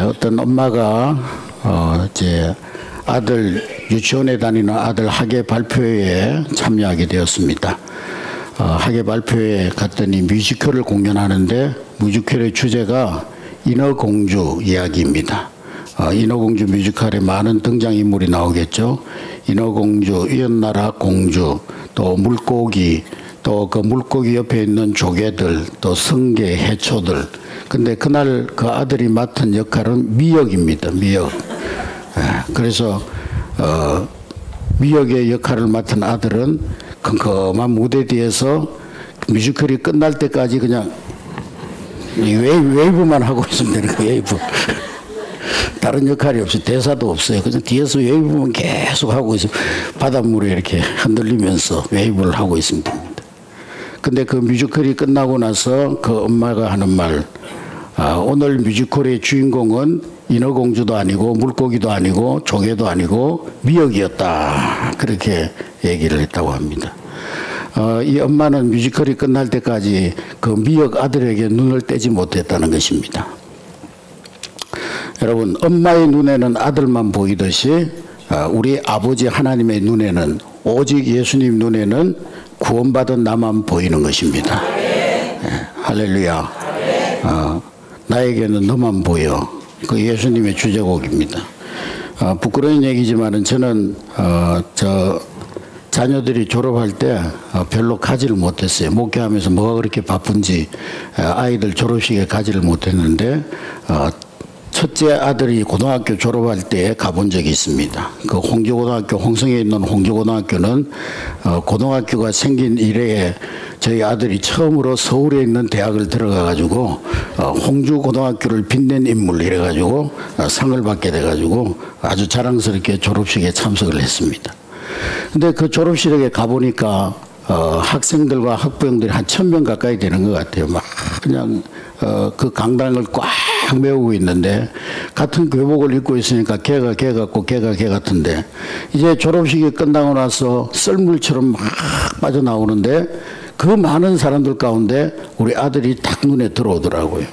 어떤 엄마가 이제 아들 유치원에 다니는 아들 학예 발표회에 참여하게 되었습니다. 학예 발표회에 갔더니 뮤지컬을 공연하는데 뮤지컬의 주제가 인어공주 이야기입니다. 인어공주 뮤지컬에 많은 등장인물이 나오겠죠. 인어공주, 이연나라 공주, 또 물고기, 또 그 물고기 옆에 있는 조개들, 또 성게, 해초들. 근데 그날 그 아들이 맡은 역할은 미역입니다. 미역. 그래서 미역의 역할을 맡은 아들은 컴컴한 무대 뒤에서 뮤지컬이 끝날 때까지 그냥 웨이브만 하고 있으면 되는 거예요. 웨이브. 다른 역할이 없어요. 대사도 없어요. 그냥 뒤에서 웨이브만 계속 하고 있어요. 바닷물에 이렇게 흔들리면서 웨이브를 하고 있으면 됩니다. 근데 그 뮤지컬이 끝나고 나서 그 엄마가 하는 말, 오늘 뮤지컬의 주인공은 인어공주도 아니고 물고기도 아니고 조개도 아니고 미역이었다. 그렇게 얘기를 했다고 합니다. 이 엄마는 뮤지컬이 끝날 때까지 그 미역 아들에게 눈을 떼지 못했다는 것입니다. 여러분, 엄마의 눈에는 아들만 보이듯이 우리 아버지 하나님의 눈에는, 오직 예수님 눈에는 구원받은 나만 보이는 것입니다. 할렐루야. 나에게는 너만 보여. 그 예수님의 주제곡입니다. 부끄러운 얘기지만은 저는 자녀들이 졸업할 때 별로 가지를 못했어요. 목회하면서 뭐가 그렇게 바쁜지 아이들 졸업식에 가지를 못했는데 첫째 아들이 고등학교 졸업할 때 가본 적이 있습니다. 그 홍주고등학교, 홍성에 있는 홍주고등학교는 고등학교가 생긴 이래에 저희 아들이 처음으로 서울에 있는 대학을 들어가가지고 홍주고등학교를 빛낸 인물 이래가지고 상을 받게 돼가지고 아주 자랑스럽게 졸업식에 참석을 했습니다. 근데 그 졸업식에 가보니까 학생들과 학부형들이 한 1000명 가까이 되는 것 같아요. 막 그냥 그 강당을 꽉 메우고 있는데 같은 교복을 입고 있으니까 걔가 걔 같고 걔가 걔 같은데 이제 졸업식이 끝나고 나서 썰물처럼 막 빠져나오는데 그 많은 사람들 가운데 우리 아들이 딱 눈에 들어오더라고요.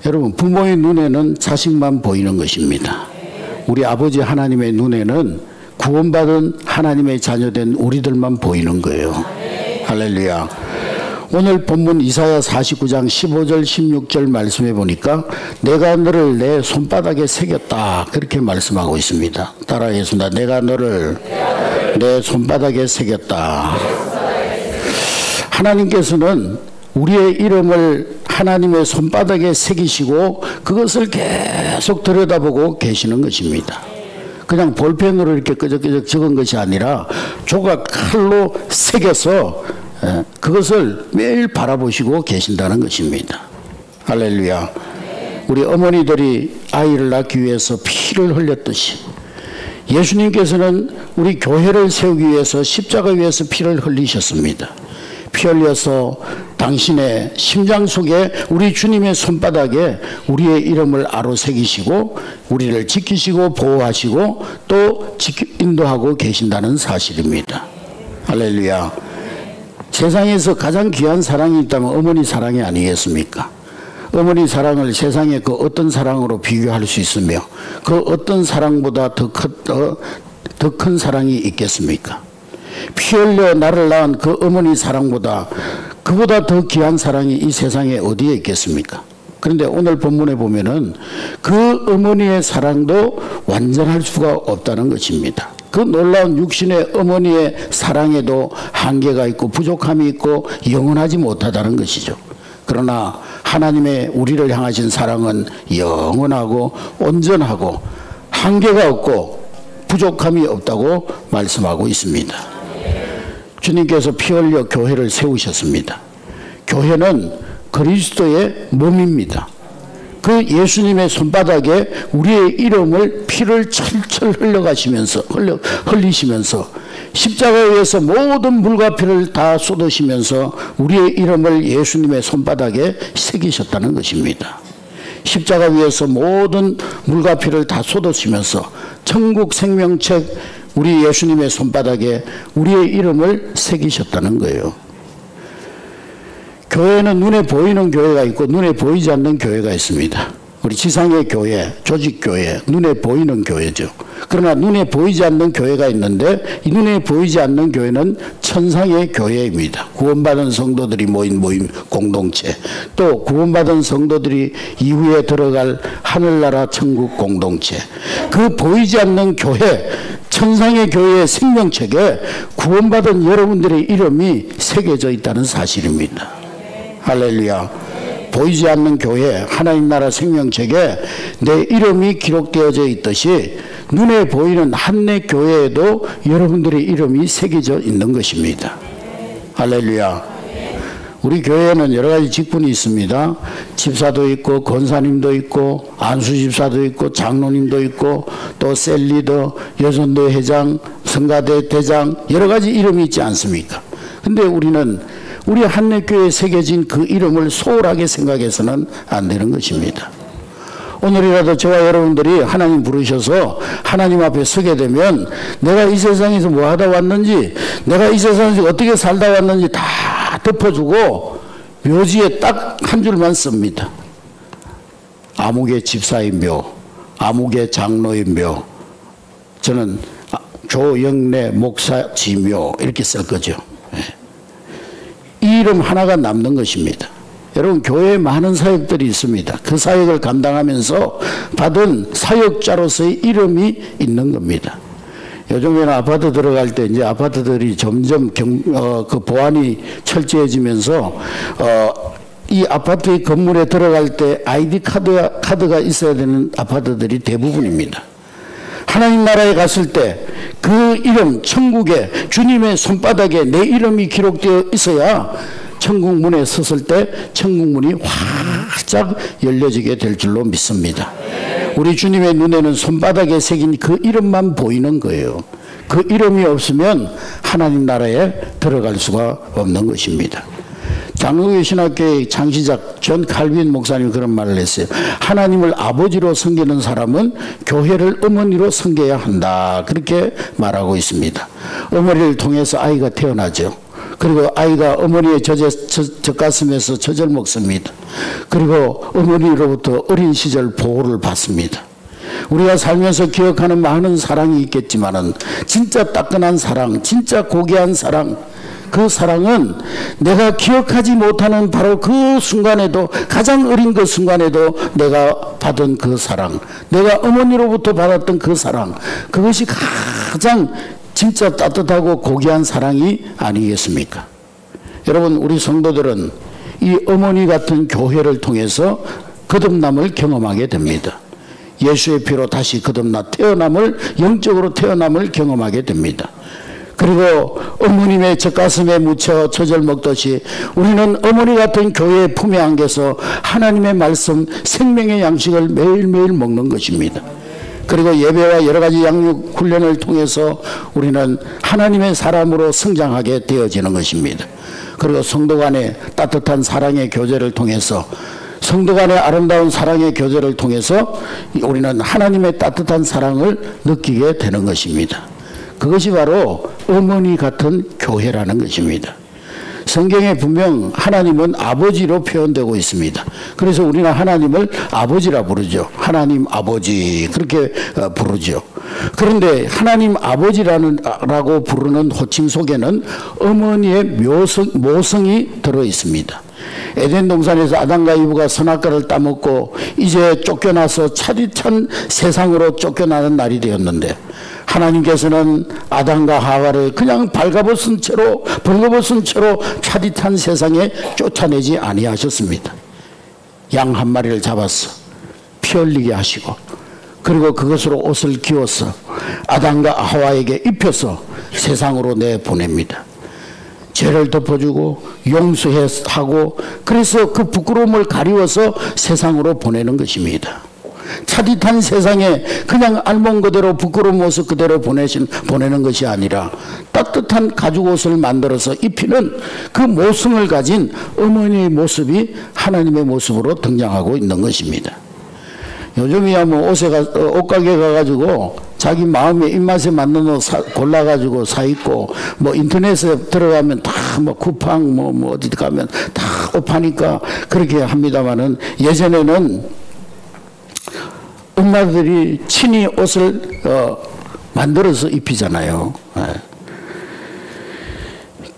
여러분, 부모의 눈에는 자식만 보이는 것입니다. 우리 아버지 하나님의 눈에는 구원받은 하나님의 자녀된 우리들만 보이는 거예요. 할렐루야. 오늘 본문 이사야 49장 15절 16절 말씀해 보니까 내가 너를 내 손바닥에 새겼다 그렇게 말씀하고 있습니다. 따라하겠습니다. 내가 너를 내 손바닥에 새겼다. 하나님께서는 우리의 이름을 하나님의 손바닥에 새기시고 그것을 계속 들여다보고 계시는 것입니다. 그냥 볼펜으로 이렇게 끄적끄적 적은 것이 아니라 조각 칼로 새겨서 그것을 매일 바라보시고 계신다는 것입니다. 할렐루야. 우리 어머니들이 아이를 낳기 위해서 피를 흘렸듯이 예수님께서는 우리 교회를 세우기 위해서 십자가 위에서 피를 흘리셨습니다. 피 흘려서 당신의 심장 속에 우리 주님의 손바닥에 우리의 이름을 아로 새기시고 우리를 지키시고 보호하시고 또 인도하고 계신다는 사실입니다. 할렐루야. 세상에서 가장 귀한 사랑이 있다면 어머니 사랑이 아니겠습니까? 어머니 사랑을 세상의 그 어떤 사랑으로 비교할 수 있으며 그 어떤 사랑보다 더 큰 사랑이 있겠습니까? 피 흘려 나를 낳은 그 어머니 사랑보다 그보다 더 귀한 사랑이 이 세상에 어디에 있겠습니까? 그런데 오늘 본문에 보면은 그 어머니의 사랑도 완전할 수가 없다는 것입니다. 그 놀라운 육신의 어머니의 사랑에도 한계가 있고 부족함이 있고 영원하지 못하다는 것이죠. 그러나 하나님의 우리를 향하신 사랑은 영원하고 온전하고 한계가 없고 부족함이 없다고 말씀하고 있습니다. 주님께서 피 흘려 교회를 세우셨습니다. 교회는 그리스도의 몸입니다. 그 예수님의 손바닥에 우리의 이름을 피를 철철 흘리시면서 십자가에서 모든 물과 피를 다 쏟으시면서 우리의 이름을 예수님의 손바닥에 새기셨다는 것입니다. 십자가 위에서 모든 물과 피를 다 쏟으시면서 천국 생명책 우리 예수님의 손바닥에 우리의 이름을 새기셨다는 거예요. 교회는 눈에 보이는 교회가 있고 눈에 보이지 않는 교회가 있습니다. 우리 지상의 교회, 조직교회, 눈에 보이는 교회죠. 그러나 눈에 보이지 않는 교회가 있는데 이 눈에 보이지 않는 교회는 천상의 교회입니다. 구원받은 성도들이 모인 모임 공동체, 또 구원받은 성도들이 이후에 들어갈 하늘나라 천국 공동체, 그 보이지 않는 교회, 천상의 교회의 생명책에 구원받은 여러분들의 이름이 새겨져 있다는 사실입니다. 할렐루야. 보이지 않는 교회, 하나님 나라 생명책에 내 이름이 기록되어져 있듯이 눈에 보이는 한내 교회에도 여러분들의 이름이 새겨져 있는 것입니다. 할렐루야. 우리 교회에는 여러 가지 직분이 있습니다. 집사도 있고 권사님도 있고 안수집사도 있고 장로님도 있고 또 셀리더, 여전도 회장, 성가대 대장, 여러 가지 이름이 있지 않습니까? 근데 우리는 우리 한내교회에 새겨진 그 이름을 소홀하게 생각해서는 안 되는 것입니다. 오늘이라도 저와 여러분들이 하나님 부르셔서 하나님 앞에 서게 되면 내가 이 세상에서 뭐 하다 왔는지, 내가 이 세상에서 어떻게 살다 왔는지 다 덮어주고 묘지에 딱 한 줄만 씁니다. 아무개 집사의 묘, 아무개 장로의 묘, 저는 조영래 목사 지묘 이렇게 쓸 거죠. 이 이름 하나가 남는 것입니다. 여러분, 교회에 많은 사역들이 있습니다. 그 사역을 감당하면서 받은 사역자로서의 이름이 있는 겁니다. 요즘에는 아파트 들어갈 때 이제 아파트들이 점점 그 보안이 철저해지면서 이 아파트의 건물에 들어갈 때 아이디 카드가 있어야 되는 아파트들이 대부분입니다. 하나님 나라에 갔을 때 그 이름, 천국에 주님의 손바닥에 내 이름이 기록되어 있어야 천국 문에 섰을 때 천국 문이 활짝 열려지게 될 줄로 믿습니다. 우리 주님의 눈에는 손바닥에 새긴 그 이름만 보이는 거예요. 그 이름이 없으면 하나님 나라에 들어갈 수가 없는 것입니다. 장로교 신학교의 창시작 존 칼빈 목사님이 그런 말을 했어요. 하나님을 아버지로 섬기는 사람은 교회를 어머니로 섬겨야 한다, 그렇게 말하고 있습니다. 어머니를 통해서 아이가 태어나죠. 그리고 아이가 어머니의 젖가슴에서 젖을 먹습니다. 그리고 어머니로부터 어린 시절 보호를 받습니다. 우리가 살면서 기억하는 많은 사랑이 있겠지만은 진짜 따끈한 사랑, 진짜 고귀한 사랑, 그 사랑은 내가 기억하지 못하는 바로 그 순간에도, 가장 어린 그 순간에도 내가 받은 그 사랑, 내가 어머니로부터 받았던 그 사랑, 그것이 가장 진짜 따뜻하고 고귀한 사랑이 아니겠습니까? 여러분, 우리 성도들은 이 어머니 같은 교회를 통해서 거듭남을 경험하게 됩니다. 예수의 피로 다시 거듭나 태어남을, 영적으로 태어남을 경험하게 됩니다. 그리고 어머님의 젖가슴에 묻혀 젖을 먹듯이 우리는 어머니 같은 교회의 품에 안겨서 하나님의 말씀, 생명의 양식을 매일매일 먹는 것입니다. 그리고 예배와 여러 가지 양육 훈련을 통해서 우리는 하나님의 사람으로 성장하게 되어지는 것입니다. 그리고 성도 간의 따뜻한 사랑의 교제를 통해서, 성도 간의 아름다운 사랑의 교제를 통해서 우리는 하나님의 따뜻한 사랑을 느끼게 되는 것입니다. 그것이 바로 어머니 같은 교회라는 것입니다. 성경에 분명 하나님은 아버지로 표현되고 있습니다. 그래서 우리는 하나님을 아버지라 부르죠. 하나님 아버지, 그렇게 부르죠. 그런데 하나님 아버지라고 부르는 호칭 속에는 어머니의 모성이 들어 있습니다. 에덴 동산에서 아담과 이브가 선악과를 따먹고 이제 쫓겨나서 차디찬 세상으로 쫓겨나는 날이 되었는데, 하나님께서는 아담과 하와를 그냥 벌거벗은 채로 차디찬 세상에 쫓아내지 아니하셨습니다. 양 한 마리를 잡아서 피 흘리게 하시고, 그리고 그것으로 옷을 기워서 아담과 하와에게 입혀서 세상으로 내보냅니다. 죄를 덮어주고 용서하고, 그래서 그 부끄러움을 가리워서 세상으로 보내는 것입니다. 차디탄 세상에 그냥 알몸 그대로 부끄러운 모습 그대로 보내는 것이 아니라 따뜻한 가죽옷을 만들어서 입히는 그 모성을 가진 어머니의 모습이 하나님의 모습으로 등장하고 있는 것입니다. 요즘이야 뭐 옷가게 가가지고 자기 마음의 입맛에 맞는 옷 골라가지고 사 입고, 뭐 인터넷에 들어가면 다 뭐 쿠팡 뭐 어디 가면 다 옷 파니까 그렇게 합니다만은, 예전에는 엄마들이 친히 옷을 만들어서 입히잖아요.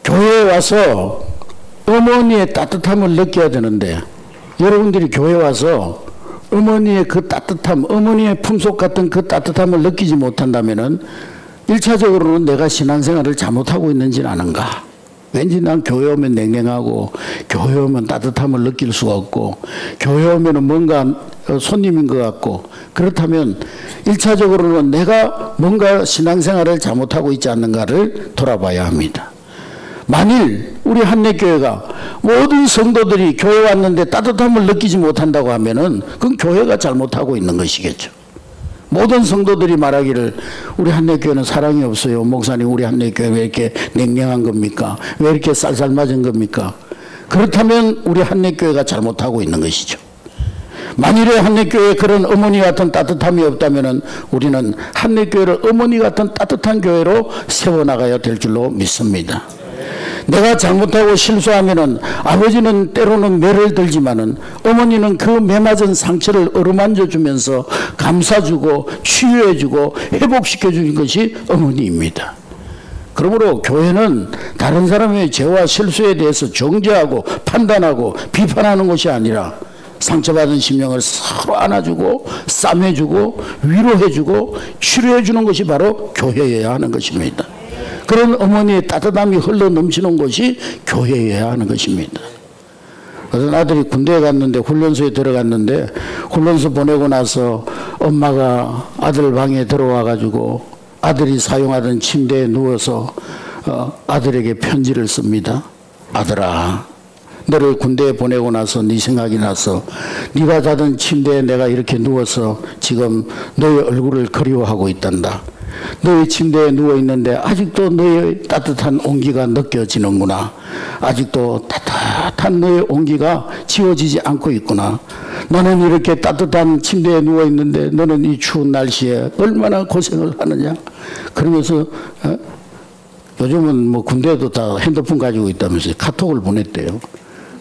교회에 와서 어머니의 따뜻함을 느껴야 되는데, 여러분들이 교회 와서 어머니의 그 따뜻함, 어머니의 품속 같은 그 따뜻함을 느끼지 못한다면은 1차적으로는 내가 신앙생활을 잘못하고 있는지는 아는가. 왠지 난 교회 오면 냉랭하고, 교회 오면 따뜻함을 느낄 수가 없고, 교회 오면 뭔가 손님인 것 같고, 그렇다면 1차적으로는 내가 뭔가 신앙생활을 잘못하고 있지 않는가를 돌아봐야 합니다. 만일 우리 한례교회가 모든 성도들이 교회 왔는데 따뜻함을 느끼지 못한다고 하면은 그건 교회가 잘못하고 있는 것이겠죠. 모든 성도들이 말하기를 우리 한례교회는 사랑이 없어요. 목사님, 우리 한례교회 왜 이렇게 냉랭한 겁니까? 왜 이렇게 쌀쌀맞은 겁니까? 그렇다면 우리 한례교회가 잘못하고 있는 것이죠. 만일에 한례교회에 그런 어머니 같은 따뜻함이 없다면 우리는 한례교회를 어머니 같은 따뜻한 교회로 세워나가야 될 줄로 믿습니다. 내가 잘못하고 실수하면은 아버지는 때로는 매를 들지만은 어머니는 그 매맞은 상처를 어루만져 주면서 감싸주고 치유해주고 회복시켜주는 것이 어머니입니다. 그러므로 교회는 다른 사람의 죄와 실수에 대해서 정죄하고 판단하고 비판하는 것이 아니라 상처받은 심령을 서로 안아주고 싸매주고 위로해주고 치료해주는 것이 바로 교회여야 하는 것입니다. 그런 어머니의 따뜻함이 흘러 넘치는 곳이 교회여야 하는 것입니다. 어떤 아들이 군대에 갔는데, 훈련소에 들어갔는데, 훈련소 보내고 나서 엄마가 아들 방에 들어와 가지고 아들이 사용하던 침대에 누워서 아들에게 편지를 씁니다. 아들아, 너를 군대에 보내고 나서 네 생각이 나서 네가 자던 침대에 내가 이렇게 누워서 지금 너의 얼굴을 그리워하고 있단다. 너의 침대에 누워있는데 아직도 너의 따뜻한 온기가 느껴지는구나. 아직도 따뜻한 너의 온기가 지워지지 않고 있구나. 너는 이렇게 따뜻한 침대에 누워있는데 너는 이 추운 날씨에 얼마나 고생을 하느냐. 그러면서 요즘은 뭐 군대에도 다 핸드폰 가지고 있다면서 카톡을 보냈대요.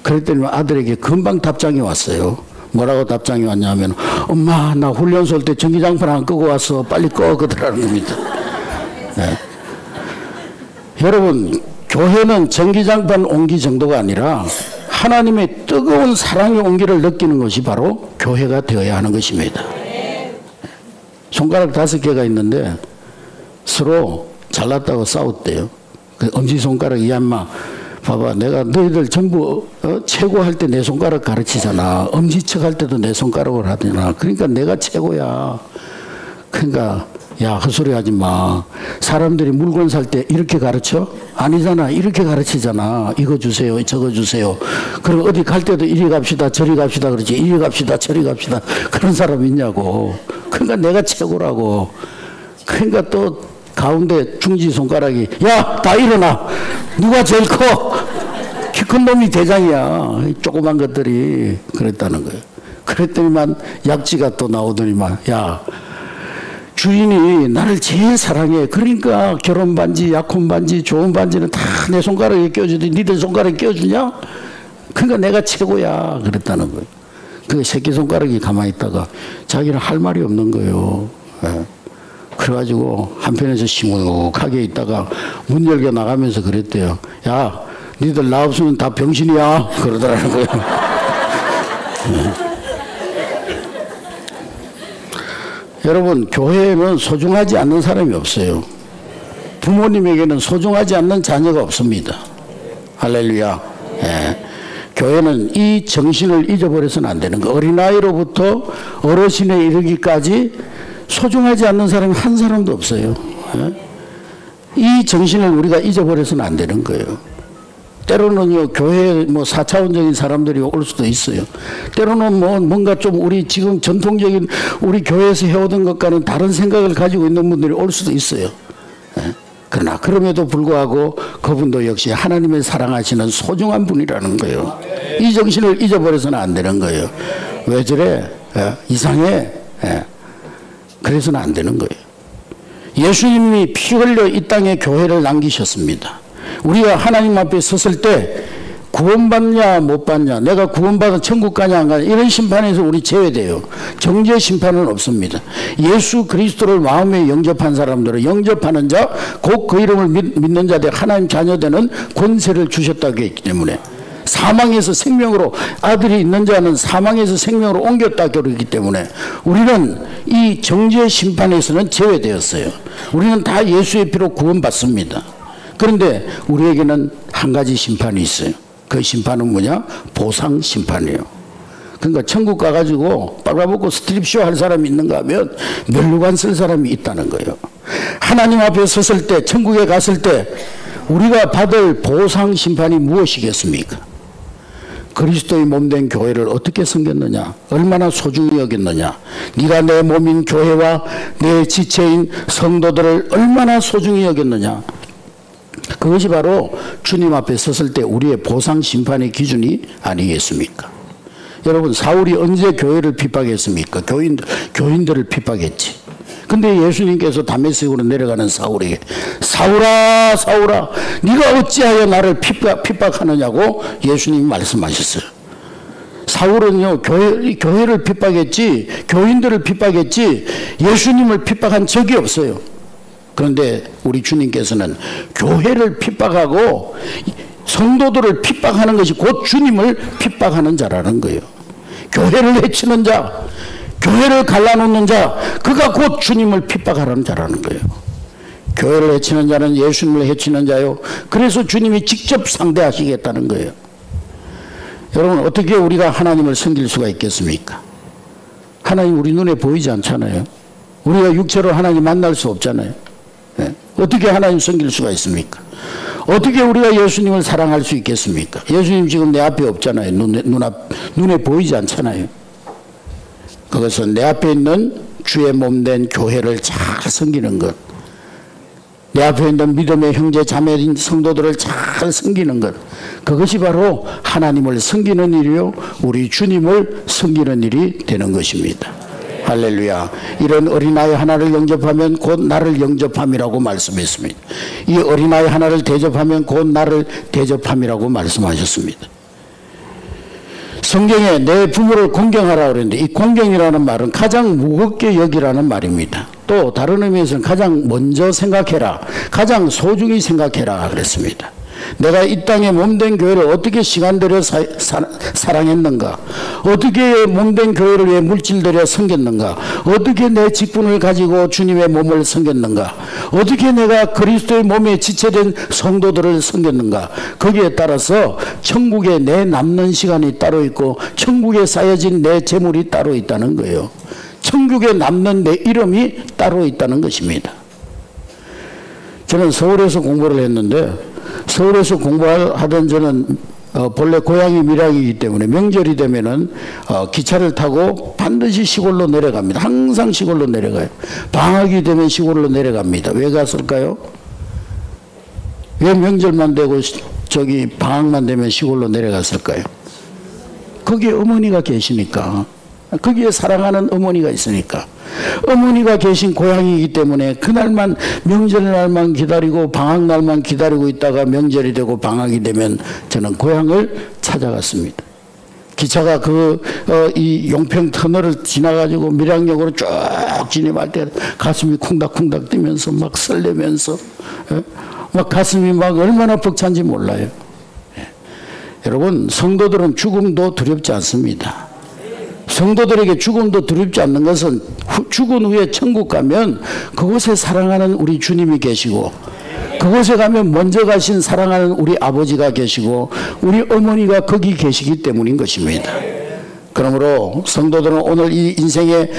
그랬더니 아들에게 금방 답장이 왔어요. 뭐라고 답장이 왔냐면, 엄마 나 훈련소 올 때 전기장판 안 끄고 와서 빨리 꺼, 그러더라는 겁니다. 네. 여러분, 교회는 전기장판 온기 정도가 아니라 하나님의 뜨거운 사랑의 온기를 느끼는 것이 바로 교회가 되어야 하는 것입니다. 손가락 5개가 있는데 서로 잘났다고 싸웠대요. 그 엄지손가락, 이 엄마 봐봐, 내가 너희들 전부 최고할 때 내 손가락 가르치잖아. 엄지척 할 때도 내 손가락을 하잖아. 그러니까 내가 최고야. 그러니까 야, 헛소리 하지 마. 사람들이 물건 살 때 이렇게 가르쳐? 아니잖아. 이렇게 가르치잖아. 이거 주세요, 저거 주세요. 그럼 어디 갈 때도 이리 갑시다, 저리 갑시다 그러지. 이리 갑시다, 저리 갑시다. 그런 사람 있냐고. 그러니까 내가 최고라고. 그러니까 또 가운데 중지 손가락이, 야, 다 일어나. 누가 제일 커? 키 큰 놈이 대장이야. 조그만 것들이 그랬다는 거예요. 그랬더니만 약지가 또 나오더니만, 야, 주인이 나를 제일 사랑해. 그러니까 결혼 반지, 약혼 반지, 좋은 반지는 다 내 손가락에 껴주더니 니들 손가락에 껴주냐? 그러니까 내가 최고야. 그랬다는 거예요. 그 새끼손가락이 가만히 있다가 자기는 할 말이 없는 거예요. 예. 그래가지고 한편에서 시무룩하게 있다가 문 열게 나가면서 그랬대요. 야, 니들 나 없으면 다 병신이야. 그러더라는 거예요. 여러분, 교회에는 소중하지 않는 사람이 없어요. 부모님에게는 소중하지 않는 자녀가 없습니다. 할렐루야. 예. 교회는 이 정신을 잊어버려서는 안 되는 거예요. 어린아이로부터 어르신에 이르기까지 소중하지 않는 사람이 한 사람도 없어요. 이 정신을 우리가 잊어버려서는 안 되는 거예요. 때로는요, 교회에 뭐 4차원적인 사람들이 올 수도 있어요. 때로는 뭐 뭔가 좀 우리 지금 전통적인 우리 교회에서 해오던 것과는 다른 생각을 가지고 있는 분들이 올 수도 있어요. 그러나 그럼에도 불구하고 그분도 역시 하나님의 사랑하시는 소중한 분이라는 거예요. 이 정신을 잊어버려서는 안 되는 거예요. 왜 저래? 이상해. 그래서는 안 되는 거예요. 예수님이 피 흘려 이 땅에 교회를 남기셨습니다. 우리가 하나님 앞에 섰을 때 구원받냐 못 받냐, 내가 구원받아 천국 가냐 안 가냐, 이런 심판에서 우리 제외돼요. 정죄 심판은 없습니다. 예수 그리스도를 마음에 영접한 사람들은, 영접하는 자 곧 그 이름을 믿는 자들 하나님 자녀되는 권세를 주셨다고 했기 때문에, 사망에서 생명으로, 아들이 있는 자는 사망에서 생명으로 옮겼다 그러기 때문에 우리는 이 정죄 심판에서는 제외되었어요. 우리는 다 예수의 피로 구원받습니다. 그런데 우리에게는 한 가지 심판이 있어요. 그 심판은 뭐냐? 보상 심판이에요. 그러니까 천국 가가지고 빨아먹고 스트립쇼 할 사람이 있는가 하면 멸류관 쓸 사람이 있다는 거예요. 하나님 앞에 섰을 때, 천국에 갔을 때 우리가 받을 보상 심판이 무엇이겠습니까? 그리스도의 몸된 교회를 어떻게 섬겼느냐, 얼마나 소중히 여겼느냐, 네가 내 몸인 교회와 내 지체인 성도들을 얼마나 소중히 여겼느냐, 그것이 바로 주님 앞에 섰을 때 우리의 보상 심판의 기준이 아니겠습니까? 여러분, 사울이 언제 교회를 핍박했습니까? 교인들을 핍박했지. 근데 예수님께서 다메섹으로 내려가는 사울에게 사울아 사울아 네가 어찌하여 나를 핍박하느냐고 예수님이 말씀하셨어요. 사울은요 교회를 핍박했지, 교인들을 핍박했지 예수님을 핍박한 적이 없어요. 그런데 우리 주님께서는 교회를 핍박하고 성도들을 핍박하는 것이 곧 주님을 핍박하는 자라는 거예요. 교회를 해치는 자, 교회를 갈라놓는 자, 그가 곧 주님을 핍박하는 자라는 거예요. 교회를 해치는 자는 예수님을 해치는 자요. 그래서 주님이 직접 상대하시겠다는 거예요. 여러분, 어떻게 우리가 하나님을 섬길 수가 있겠습니까? 하나님 우리 눈에 보이지 않잖아요. 우리가 육체로 하나님 만날 수 없잖아요. 네. 어떻게 하나님 섬길 수가 있습니까? 어떻게 우리가 예수님을 사랑할 수 있겠습니까? 예수님 지금 내 앞에 없잖아요. 눈에 보이지 않잖아요. 그것은 내 앞에 있는 주의 몸된 교회를 잘 섬기는 것, 내 앞에 있는 믿음의 형제 자매인 성도들을 잘 섬기는 것, 그것이 바로 하나님을 섬기는 일이요 우리 주님을 섬기는 일이 되는 것입니다. 할렐루야. 이런 어린아이 하나를 영접하면 곧 나를 영접함이라고 말씀했습니다. 이 어린아이 하나를 대접하면 곧 나를 대접함이라고 말씀하셨습니다. 성경에 내 부모를 공경하라 그랬는데, 이 공경이라는 말은 가장 무겁게 여기라는 말입니다. 또 다른 의미에서는 가장 먼저 생각해라, 가장 소중히 생각해라 그랬습니다. 내가 이 땅에 몸된 교회를 어떻게 시간 들여 사랑했는가, 어떻게 몸된 교회를 위해 물질 들여 섬겼는가, 어떻게 내 직분을 가지고 주님의 몸을 섬겼는가, 어떻게 내가 그리스도의 몸에 지체된 성도들을 섬겼는가, 거기에 따라서 천국에 내 남는 시간이 따로 있고 천국에 쌓여진 내 재물이 따로 있다는 거예요. 천국에 남는 내 이름이 따로 있다는 것입니다. 저는 서울에서 공부를 했는데, 서울에서 공부하던 저는 본래 고향이 밀양이기 때문에 명절이 되면은 기차를 타고 반드시 시골로 내려갑니다. 항상 시골로 내려가요. 방학이 되면 시골로 내려갑니다. 왜 갔을까요? 왜 명절만 되고 저기 방학만 되면 시골로 내려갔을까요? 거기에 어머니가 계시니까, 거기에 사랑하는 어머니가 있으니까, 어머니가 계신 고향이기 때문에 그날만, 명절날만 기다리고 방학날만 기다리고 있다가 명절이 되고 방학이 되면 저는 고향을 찾아갔습니다. 기차가 이 용평 터널을 지나가지고 밀양역으로 쭉 진입할 때 가슴이 쿵닥쿵닥 뛰면서 막 설레면서, 막 가슴이 막 얼마나 벅찬지 몰라요. 여러분, 성도들은 죽음도 두렵지 않습니다. 성도들에게 죽음도 두렵지 않는 것은 죽은 후에 천국 가면 그곳에 사랑하는 우리 주님이 계시고, 그곳에 가면 먼저 가신 사랑하는 우리 아버지가 계시고 우리 어머니가 거기 계시기 때문인 것입니다. 그러므로 성도들은 오늘 이 인생의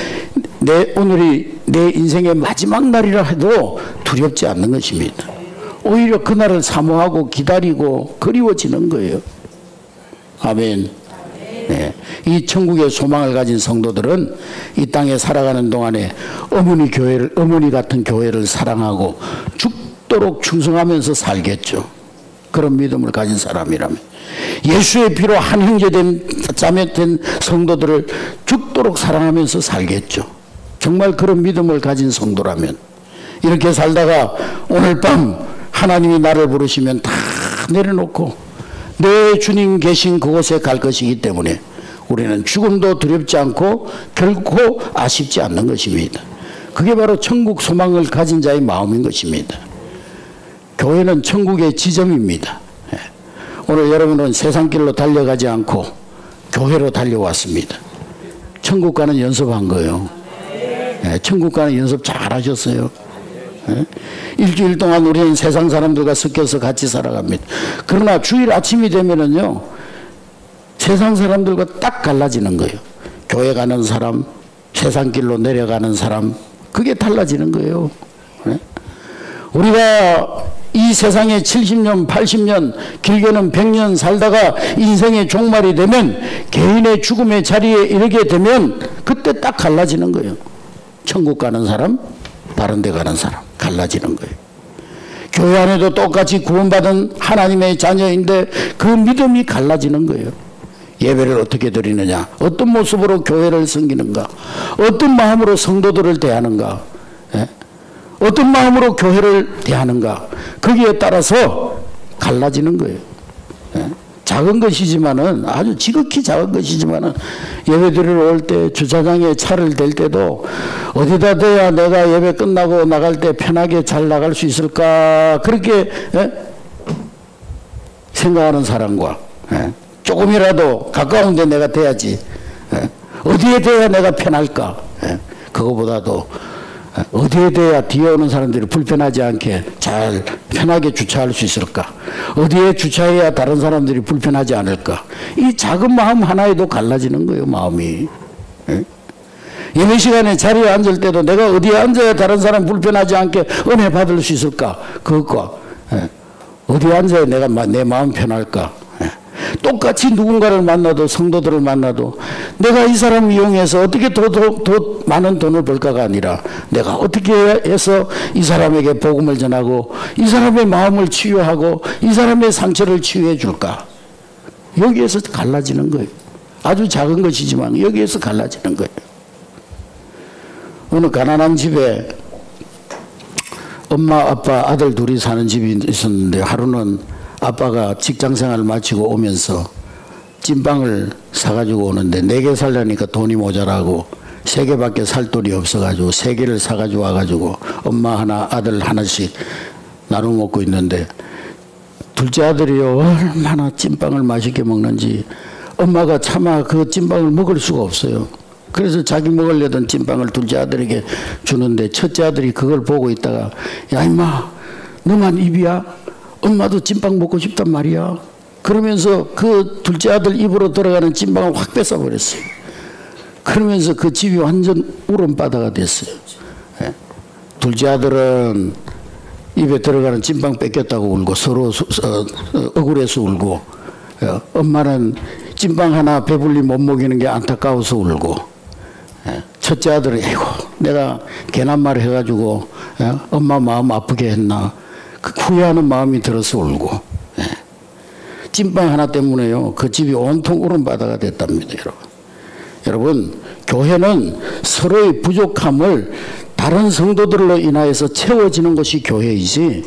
오늘이 내 인생의 마지막 날이라 해도 두렵지 않는 것입니다. 오히려 그날을 사모하고 기다리고 그리워지는 거예요. 아멘. 네. 이 천국의 소망을 가진 성도들은 이 땅에 살아가는 동안에 어머니 같은 교회를 사랑하고 죽도록 충성하면서 살겠죠. 그런 믿음을 가진 사람이라면, 예수의 피로 한 형제된 자매된 성도들을 죽도록 사랑하면서 살겠죠. 정말 그런 믿음을 가진 성도라면, 이렇게 살다가 오늘 밤 하나님이 나를 부르시면 다 내려놓고 내 주님 계신 그곳에 갈 것이기 때문에 우리는 죽음도 두렵지 않고 결코 아쉽지 않는 것입니다. 그게 바로 천국 소망을 가진 자의 마음인 것입니다. 교회는 천국의 지점입니다. 오늘 여러분은 세상길로 달려가지 않고 교회로 달려왔습니다. 천국 가는 연습한 거예요. 천국 가는 연습 잘 하셨어요. 일주일 동안 우리는 세상 사람들과 섞여서 같이 살아갑니다. 그러나 주일 아침이 되면은요, 세상 사람들과 딱 갈라지는 거예요. 교회 가는 사람, 세상 길로 내려가는 사람, 그게 달라지는 거예요. 우리가 이 세상에 70년, 80년, 길게는 100년 살다가 인생의 종말이 되면, 개인의 죽음의 자리에 이르게 되면 그때 딱 갈라지는 거예요. 천국 가는 사람, 다른 데 가는 사람, 갈라지는 거예요. 교회 안에도 똑같이 구원받은 하나님의 자녀인데 그 믿음이 갈라지는 거예요. 예배를 어떻게 드리느냐, 어떤 모습으로 교회를 섬기는가, 어떤 마음으로 성도들을 대하는가, 어떤 마음으로 교회를 대하는가, 거기에 따라서 갈라지는 거예요. 작은 것이지만은, 아주 지극히 작은 것이지만은, 예배 드리러 올 때 주차장에 차를 댈 때도 어디다 대야 내가 예배 끝나고 나갈 때 편하게 잘 나갈 수 있을까, 그렇게 생각하는 사람과, 조금이라도 가까운 데 내가 대야지, 어디에 대야 내가 편할까, 그거보다도 어디에 대야 뒤에 오는 사람들이 불편하지 않게 잘 편하게 주차할 수 있을까, 어디에 주차해야 다른 사람들이 불편하지 않을까, 이 작은 마음 하나에도 갈라지는 거예요. 마음이. 예배 시간에 자리에 앉을 때도 내가 어디에 앉아야 다른 사람 불편하지 않게 은혜 받을 수 있을까, 그것과 어디에 앉아야 내가 내 마음 편할까. 똑같이 누군가를 만나도, 성도들을 만나도 내가 이 사람을 이용해서 어떻게 더 많은 돈을 벌까가 아니라 내가 어떻게 해서 이 사람에게 복음을 전하고 이 사람의 마음을 치유하고 이 사람의 상처를 치유해 줄까. 여기에서 갈라지는 거예요. 아주 작은 것이지만 여기에서 갈라지는 거예요. 어느 가난한 집에 엄마, 아빠, 아들 둘이 사는 집이 있었는데, 하루는 아빠가 직장생활을 마치고 오면서 찐빵을 사가지고 오는데 4개 살려니까 돈이 모자라고 3개밖에 살 돈이 없어가지고 3개를 사가지고 와가지고 엄마 하나, 아들 하나씩 나눠 먹고 있는데, 둘째 아들이요, 얼마나 찐빵을 맛있게 먹는지 엄마가 차마 그 찐빵을 먹을 수가 없어요. 그래서 자기 먹으려던 찐빵을 둘째 아들에게 주는데, 첫째 아들이 그걸 보고 있다가, 야 임마, 너만 입이야? 엄마도 찐빵 먹고 싶단 말이야. 그러면서 그 둘째 아들 입으로 들어가는 찐빵을 확 뺏어버렸어요. 그러면서 그 집이 완전 울음바다가 됐어요. 둘째 아들은 입에 들어가는 찐빵 뺏겼다고 울고 서로 억울해서 울고, 엄마는 찐빵 하나 배불리 못 먹이는 게 안타까워서 울고, 첫째 아들은 에이고 내가 괜한 말 해가지고 엄마 마음 아프게 했나, 그 후회하는 마음이 들어서 울고, 찐빵 하나 때문에요 그 집이 온통 울음바다가 됐답니다. 여러분, 교회는 서로의 부족함을 다른 성도들로 인하여서 채워지는 것이 교회이지,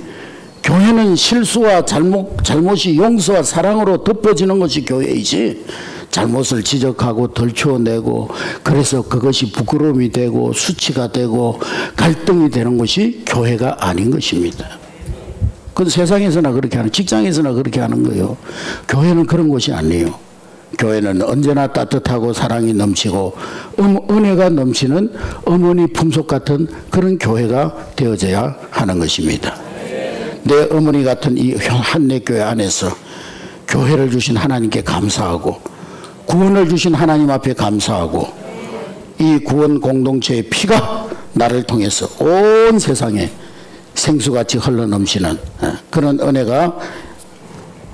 교회는 실수와 잘못이 용서와 사랑으로 덮어지는 것이 교회이지, 잘못을 지적하고 덜쳐내고 그래서 그것이 부끄러움이 되고 수치가 되고 갈등이 되는 것이 교회가 아닌 것입니다. 그건 세상에서나 그렇게 하는, 직장에서나 그렇게 하는 거예요. 교회는 그런 곳이 아니에요. 교회는 언제나 따뜻하고 사랑이 넘치고 은혜가 넘치는 어머니 품속 같은 그런 교회가 되어져야 하는 것입니다. 내 어머니 같은 이 한내교회 안에서 교회를 주신 하나님께 감사하고 구원을 주신 하나님 앞에 감사하고, 이 구원 공동체의 피가 나를 통해서 온 세상에 생수같이 흘러넘치는 그런 은혜가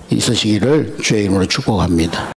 있으시기를 주의 이름으로 축복합니다.